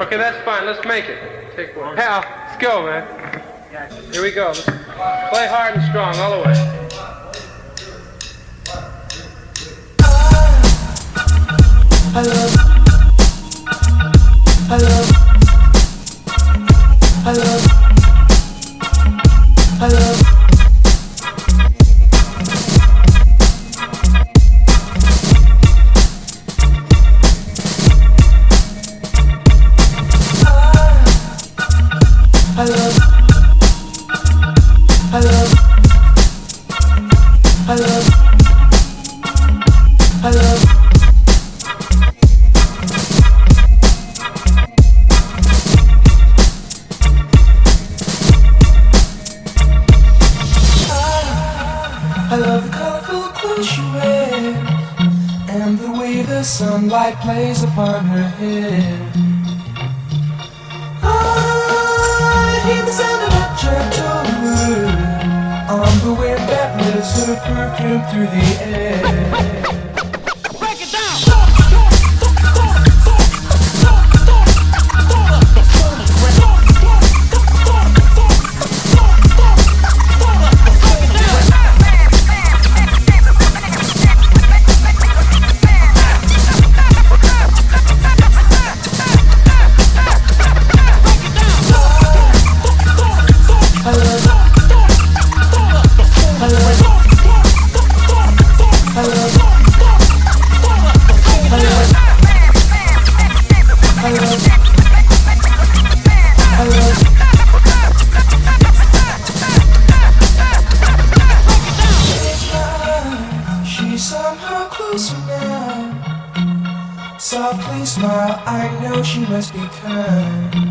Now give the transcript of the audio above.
Okay, that's fine. Let's make it. Take one. Hal, let's go, man. Here we go. Let's play hard and strong all the way. I love, I love, I love, I love. I love, I love, I love, I love. I love the colorful clothes she wears and the way the sunlight plays upon her hair. I hear the sound of a gentle word on the wind that lifts her perfume through the air. Break it down. I love, I love, I love, I love, I love, I love. She's somehow closer now. Softly smile, I know she must be kind.